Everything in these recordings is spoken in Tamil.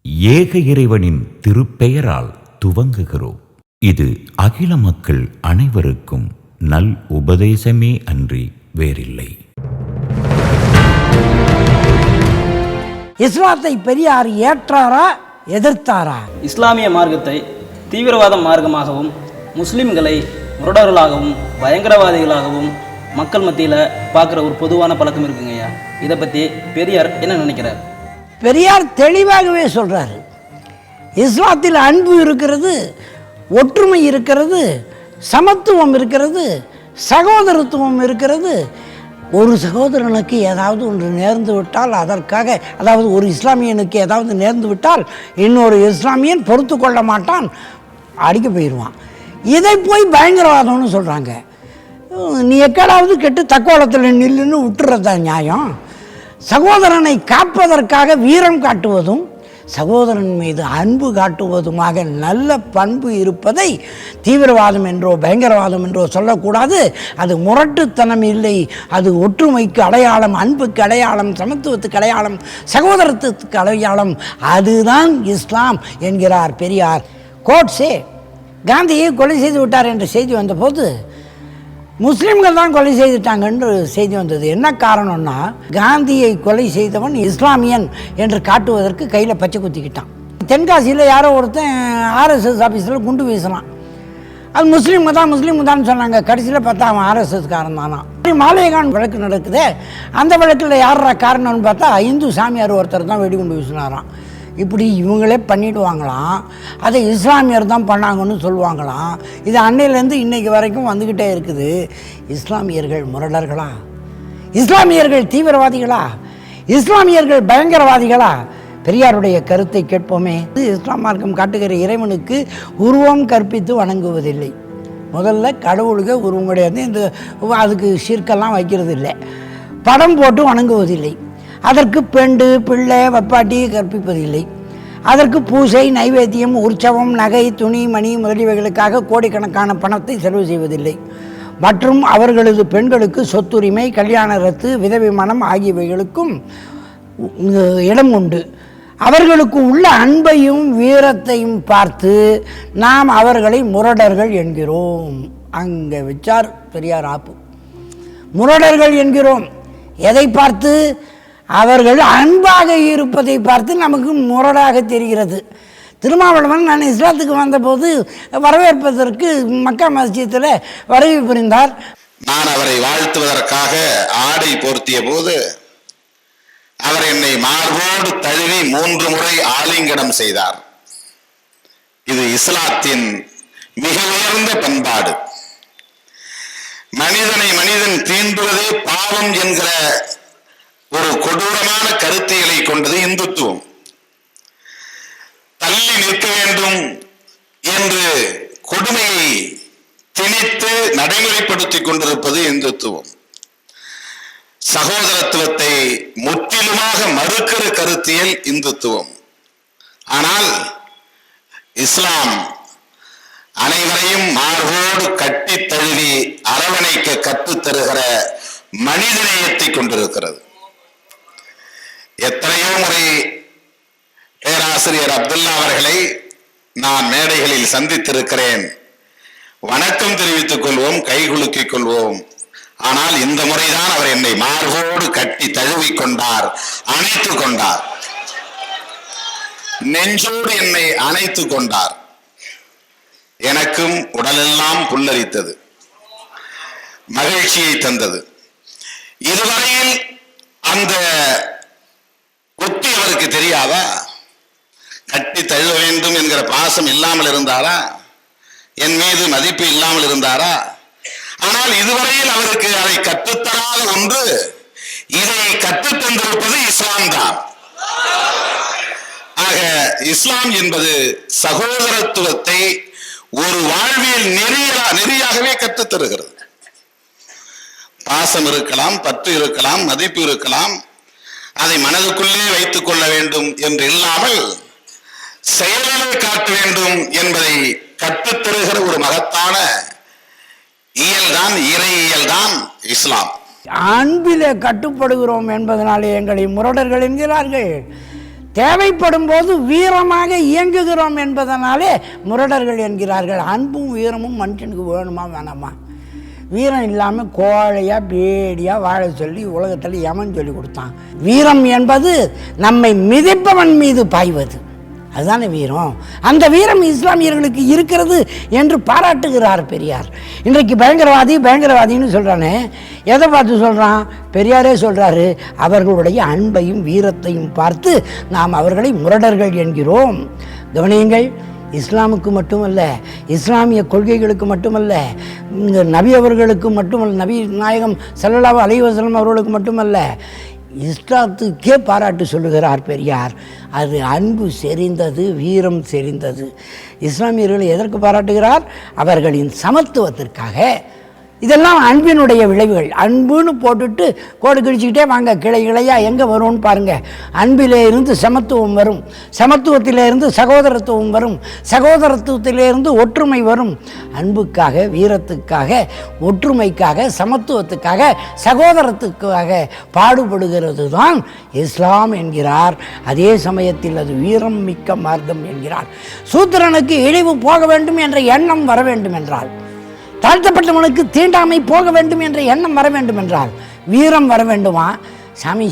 ஏக இறைவனின் திருப்பெயரால் துவங்குகிறோம். இது அகில மக்கள் அனைவருக்கும் நல் உபதேசமே அன்றி வேறில்லை. இஸ்லாத்தை பெரியார் ஏற்றாரா எதிர்த்தாரா? இஸ்லாமிய மார்க்கத்தை தீவிரவாத மார்க்கமாகவும் முஸ்லிம்களை முரடர்களாகவும் பயங்கரவாதிகளாகவும் மக்கள் மத்தியில் பார்க்குற ஒரு பொதுவான பழக்கம் இருக்குங்கய்யா. இதை பற்றி பெரியார் என்ன நினைக்கிறார்? பெரியார் தெளிவாகவே சொல்கிறாரு, இஸ்லாத்தில் அன்பு இருக்கிறது, ஒற்றுமை இருக்கிறது, சமத்துவம் இருக்கிறது, சகோதரத்துவம் இருக்கிறது. ஒரு சகோதரனுக்கு ஏதாவது ஒன்று நேர்ந்து விட்டால் அதற்காக, அதாவது ஒரு இஸ்லாமியனுக்கு ஏதாவது நேர்ந்து விட்டால் இன்னொரு இஸ்லாமியன் பொறுத்து கொள்ள மாட்டான், அடிக்க போயிடுவான். இதை போய் பயங்கரவாதம்னு சொல்கிறாங்க. நீ எக்கடாவது கெட்டு தக்கோலத்தில் நில்லுன்னு விட்டுறதா நியாயம்? சகோதரனை காப்பதற்காக வீரம் காட்டுவதும் சகோதரன் மீது அன்பு காட்டுவதுமாக நல்ல பண்பு இருப்பதை தீவிரவாதம் என்றோ பயங்கரவாதம் என்றோ சொல்லக்கூடாது. அது முரட்டுத்தனம் இல்லை, அது ஒற்றுமைக்கு அடையாளம், அன்புக்கு அடையாளம், சமத்துவத்துக்கு அடையாளம், சகோதரத்துக்கு அடையாளம். அதுதான் இஸ்லாம் என்கிறார் பெரியார். கோட்ஸே காந்தியை கொலை செய்து விட்டார் என்ற செய்தி வந்தபோது முஸ்லீம்கள் தான் கொலை செய்துட்டாங்கன்று செய்தி வந்தது. என்ன காரணம்னா, காந்தியை கொலை செய்தவன் இஸ்லாமியன் என்று காட்டுவதற்கு கையில் பச்சை குத்திக்கிட்டான். தென்காசியில் யாரோ ஒருத்தன் ஆர்எஸ்எஸ் ஆஃபீஸில் குண்டு வீசினான். அது முஸ்லீம்கள் தான் சொன்னாங்க. கடைசியில் பார்த்தா அவன் ஆர்எஸ்எஸ்காரன் தானா. மாலேகான் வழக்கு நடக்குது. அந்த வழக்கில் யாரா காரணம்னு பார்த்தா இந்து சாமியார் ஒருத்தர் தான் வெடிகுண்டு வீசினாராம். இப்படி இவங்களே பண்ணிவிடுவாங்களாம், அதை இஸ்லாமியர் தான் பண்ணாங்கன்னு சொல்லுவாங்களாம். இது அன்னையிலேருந்து இன்றைக்கு வரைக்கும் வந்துக்கிட்டே இருக்குது. இஸ்லாமியர்கள் முரடர்களா? இஸ்லாமியர்கள் தீவிரவாதிகளா? இஸ்லாமியர்கள் பயங்கரவாதிகளா? பெரியாருடைய கருத்தை கேட்போமே. இஸ்லாம் மார்க்கம் காட்டுகிற இறைவனுக்கு உருவம் கற்பித்து வணங்குவதில்லை. முதல்ல கடவுளுக்கு உருவம் கிடையாது. இந்த அதுக்கு ஷிர்கெல்லாம் வைக்கிறது இல்லை. படம் போட்டு வணங்குவதில்லை. அதற்கு பெண்டு பிள்ளை வப்பாட்டி கற்பிப்பதில்லை. அதற்கு பூசை, நைவேத்தியம், உற்சவம், நகை, துணி, மணி முதலியவைகளுக்காக கோடிக்கணக்கான பணத்தை செலவு செய்வதில்லை. மற்றும் அவர்களது பெண்களுக்கு சொத்துரிமை, கல்யாண ரத்து, விதவிமானம் ஆகியவைகளுக்கும் இடம் உண்டு. அவர்களுக்கு உள்ள அன்பையும் வீரத்தையும் பார்த்து நாம் அவர்களை முரடர்கள் என்கிறோம். அங்கே வச்சார் பெரியார் ஆப்பு. முரடர்கள் என்கிறோம். எதை பார்த்து? அவர்கள் அன்பாக இருப்பதை பார்த்து நமக்கு முரடாக தெரிகிறது. திருமாவளவன் நான் இஸ்லாத்துக்கு வந்தபோது வரவேற்பதற்கு மக்கா மஸ்ஜித்தில் வருகை புரிந்தார். நான் அவரை வாழ்த்துவதற்காக ஆடை போர்த்திய போது அவர் என்னை மார்போடு தழுவி 3 முறை ஆலிங்கனம் செய்தார். இது இஸ்லாத்தின் மிக உயர்ந்த பண்பாடு. மனிதனை மனிதன் தீண்டுவதே பாவம் என்கிற ஒரு கொடூரமான கருத்தியலை கொண்டது இந்துத்துவம். தள்ளி நிற்க வேண்டும் என்று கொடுமையை திணித்து நடைமுறைப்படுத்திக் கொண்டிருப்பது இந்துத்துவம். சகோதரத்துவத்தை முற்றிலுமாக மறுக்கிற கருத்தியல் இந்துத்துவம். ஆனால் இஸ்லாம் அனைவரையும் மார்போடு கட்டி தழுவி அரவணைக்க கற்றுத்தருகிற மனிதநேயத்தை கொண்டிருக்கிறது. எத்தனையோ முறை பேராசிரியர் அப்துல்லா அவர்களை நான் மேடைகளில் சந்தித்திருக்கிறேன். வணக்கம் தெரிவித்துக் கொள்வோம், கைகுலுக்கிக் கொள்வோம். ஆனால் இந்த முறைதான் அவர் என்னை மார்போடு கட்டி தழுவி கொண்டார், அணைத்துக் கொண்டார், நெஞ்சோடு என்னை அணைத்துக் கொண்டார். எனக்கும் உடலெல்லாம் புல்லரித்தது, மகிழ்ச்சியை தந்தது. இதுவரையில் அந்த ஒத்தி அவருக்கு தெரியாதா? கட்டி தழுவ வேண்டும் என்கிற பாசம் இல்லாமல் இருந்தாரா? என் மீது மதிப்பு இல்லாமல் இருந்தாரா? ஆனால் இதுவரையில் அவருக்கு அதை கற்றுத்தராத ஒன்று, இதை கற்றுத்தந்திருப்பது இஸ்லாம் தான். ஆக இஸ்லாம் என்பது சகோதரத்துவத்தை ஒரு வாழ்வியல் நெறியாகவே கற்றுத்தருகிறது. பாசம் இருக்கலாம், பற்று இருக்கலாம், மதிப்பு இருக்கலாம், அதை மனதுக்குள்ளே வைத்துக் கொள்ள வேண்டும் என்று இல்லாமல் செயலிலே காட்ட வேண்டும் என்பதை கற்றுத்தருகிற ஒரு மகத்தான இயல்தான், இறையியல் தான் இஸ்லாம். அன்பிலே கட்டுப்படுகிறோம் என்பதனாலே எங்களை முரடர்கள் என்கிறார்கள். தேவைப்படும் போது வீரமாக இயங்குகிறோம் என்பதனாலே முரடர்கள் என்கிறார்கள். அன்பும் வீரமும் மனுஷனுக்கு வேணுமா வேணாமா? வீரம் இல்லாமல் கோழையாக பேடியாக வாழ சொல்லி உலகத்தில் யமன் சொல்லி கொடுத்தான். வீரம் என்பது நம்மை மிதிப்பவன் மீது பாய்வது, அதுதானே வீரம். அந்த வீரம் இஸ்லாமியர்களுக்கு இருக்கிறது என்று பாராட்டுகிறார் பெரியார். இன்றைக்கு பயங்கரவாதின்னு சொல்கிறானே, எதை பார்த்து சொல்கிறான்? பெரியாரே சொல்கிறாரு, அவர்களுடைய அன்பையும் வீரத்தையும் பார்த்து நாம் அவர்களை முரடர்கள் என்கிறோம். கவனியுங்கள், இஸ்லாமுக்கு மட்டுமல்ல, இஸ்லாமிய கொள்கைகளுக்கு மட்டுமல்ல, இந்த நபி அவர்களுக்கு மட்டுமல்ல, நபி நாயகம் ஸல்லல்லாஹு அலைஹி வஸல்லம் அவர்களுக்கு மட்டுமல்ல, இஸ்லாத்துக்கே பாராட்டு சொல்லுகிறார் பெரியார். அது அன்பு செறிந்தது, வீரம் செறிந்தது. இஸ்லாமியர்களை எதற்கு பாராட்டுகிறார்? அவர்களின் சமத்துவத்திற்காக. இதெல்லாம் அன்பினுடைய விளைவுகள். அன்புன்னு போட்டுட்டு கோடு கிழிச்சிக்கிட்டே வாங்க, கிளை கிளையாக எங்கே வரும்னு பாருங்கள். அன்பிலே இருந்து சமத்துவம் வரும், சமத்துவத்திலே இருந்து சகோதரத்துவம் வரும், சகோதரத்துவத்திலே இருந்து ஒற்றுமை வரும். அன்புக்காக, வீரத்துக்காக, ஒற்றுமைக்காக, சமத்துவத்துக்காக, சகோதரத்துக்காக பாடுபடுகிறது தான் இஸ்லாம் என்கிறார். அதே சமயத்தில் அது வீரம் மிக்க மார்க்கம் என்கிறார். சூத்திரனுக்கு இழிவு போக வேண்டும் என்ற எண்ணம் வர வேண்டும் என்றால், தாழ்த்தப்பட்டவனுக்கு தீண்டாமை போக வேண்டும் என்ற எண்ணம் வர வேண்டும் என்றால் வீரம் வர வேண்டுமா? சாமி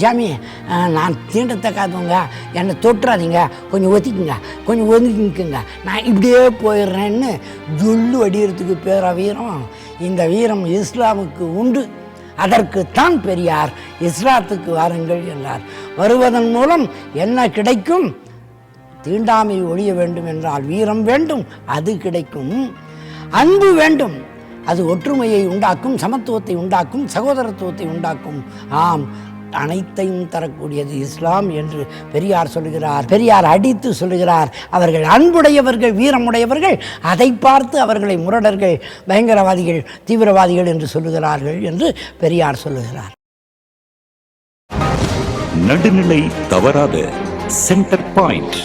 நான் தீண்டத்தக்காதவங்க, என்னை தொட்டுறாதீங்க, கொஞ்சம் ஒத்திக்குங்க, கொஞ்சம் ஒதுக்கிக்குங்க, நான் இப்படியே போயிடுறேன்னு ஜொல்லு அடிக்கிறதுக்கு பேரா வீரம்? இந்த வீரம் இஸ்லாமுக்கு உண்டு. அதற்குத்தான் பெரியார் இஸ்லாத்துக்கு வாருங்கள் என்றார். வருவதன் மூலம் என்ன கிடைக்கும்? தீண்டாமை ஒழிய வேண்டும் என்றால் வீரம் வேண்டும், அது கிடைக்கும். அன்பு வேண்டும், அது ஒற்றுமையை உண்டாக்கும், சமத்துவத்தை உண்டாக்கும், சகோதரத்துவத்தை உண்டாக்கும். ஆம், அனைத்தையும் தரக்கூடியது இஸ்லாம் என்று பெரியார் சொல்லுகிறார். பெரியார் அடித்து சொல்லுகிறார், அவர்கள் அன்புடையவர்கள், வீரமுடையவர்கள், அதை பார்த்து அவர்களை முரடர்கள், பயங்கரவாதிகள், தீவிரவாதிகள் என்று சொல்லுகிறார்கள் என்று பெரியார் சொல்லுகிறார். நடுநிலை தவறாத சென்டர் பாயிண்ட்.